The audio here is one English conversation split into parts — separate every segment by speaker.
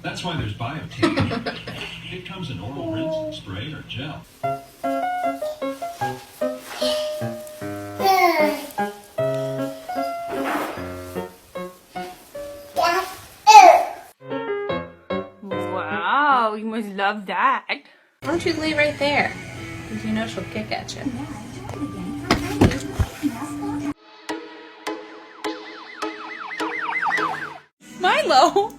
Speaker 1: That's why there's Biotin. It comes in oral rinse, spray, or gel.
Speaker 2: Wow, you must love that. Why don't you lay right there? Because you know she'll kick at you. Milo!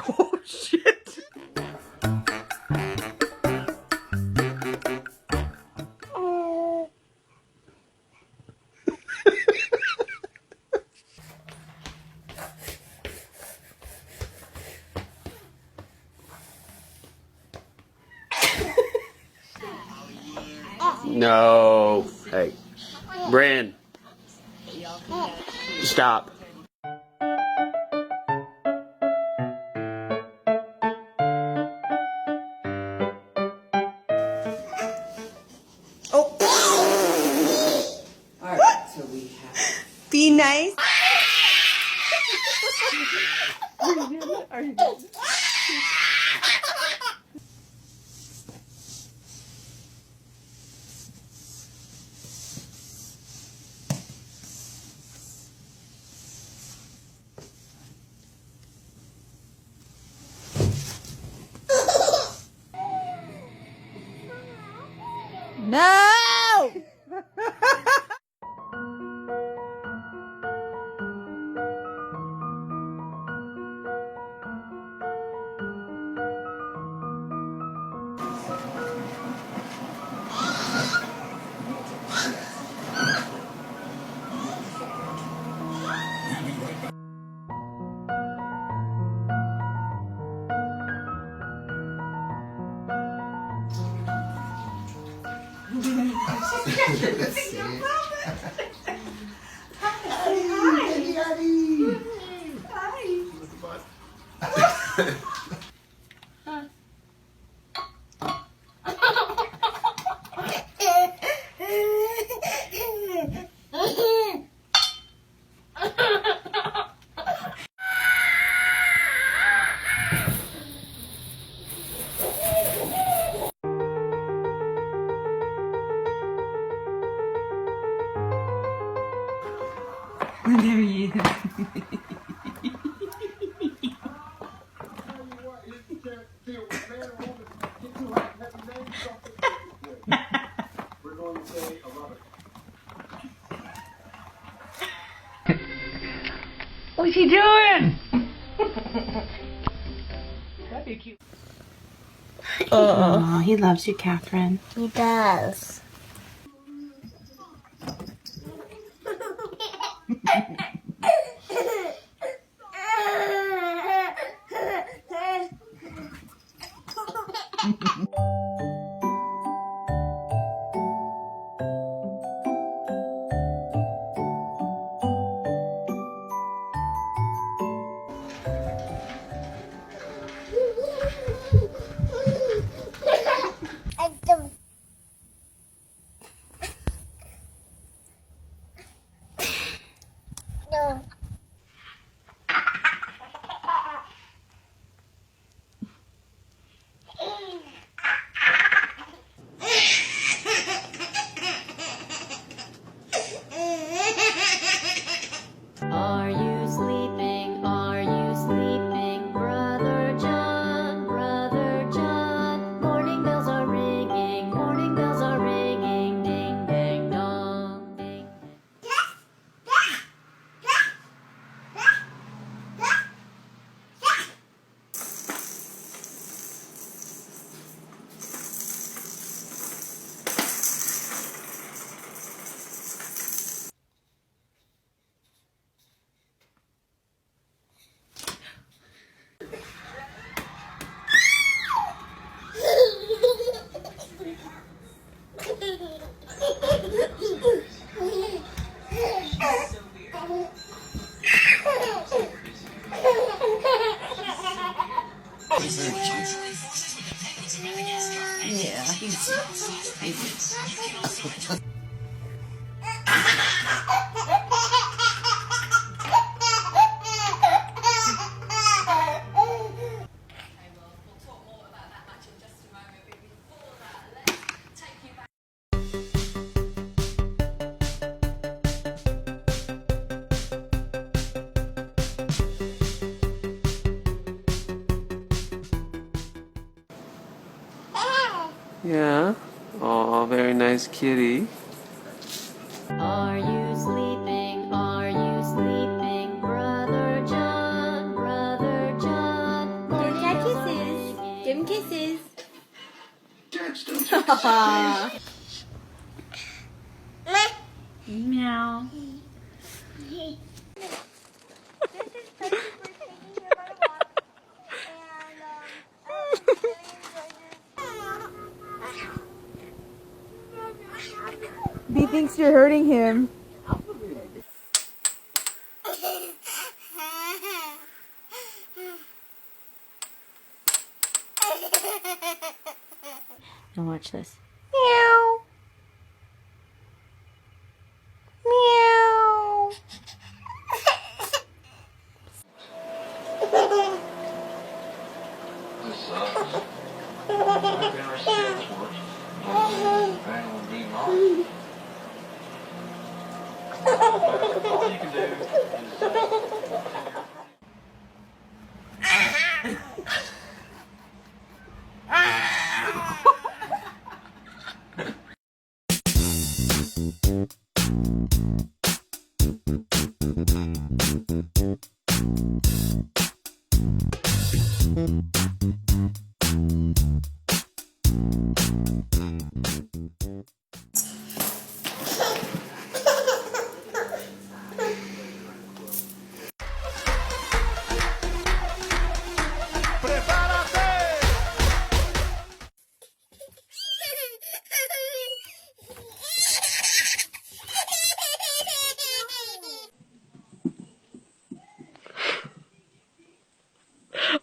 Speaker 2: Oh shit! Oh.
Speaker 3: No. Hey. Bryn. Stop.
Speaker 4: Alright, so we have.
Speaker 5: Be nice.
Speaker 2: Are you good?
Speaker 5: No!
Speaker 2: There he is. What's he doing? That'd be cute.
Speaker 5: Oh, he loves you, Catherine.
Speaker 6: He does.
Speaker 3: Yeah. Oh, very nice kitty.
Speaker 6: Are you sleeping? Are you sleeping, Brother John? Brother John.
Speaker 5: Give Dad kisses. Give him kisses.
Speaker 1: Dads don't take us
Speaker 2: Meow.
Speaker 5: He thinks you're hurting him.
Speaker 6: Now watch this.
Speaker 5: Meow. Meow.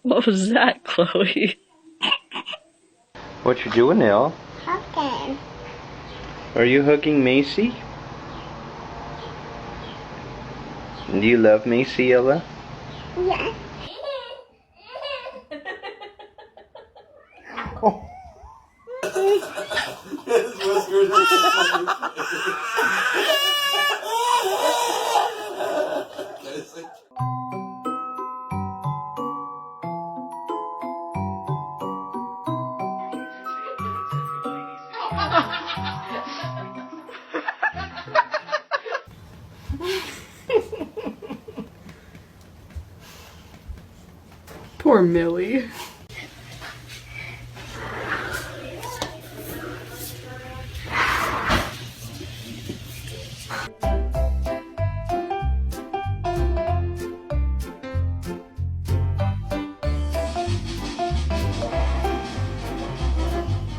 Speaker 7: What was that, Chloe?
Speaker 3: What you doing, Elle?
Speaker 5: Okay.
Speaker 3: Are you hugging Macy? Do you love Macy, Ella?
Speaker 5: Yeah.
Speaker 2: Poor Millie.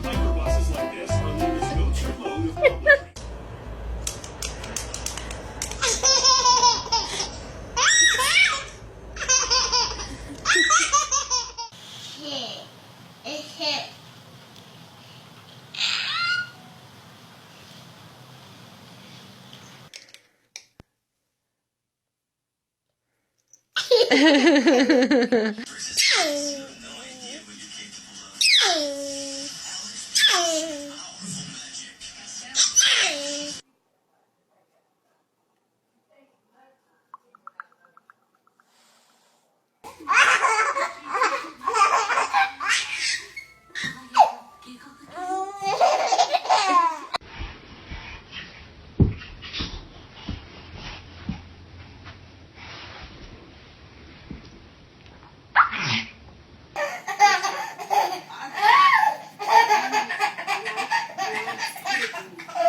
Speaker 1: Microbuses like this are Luna's go-to mode of public.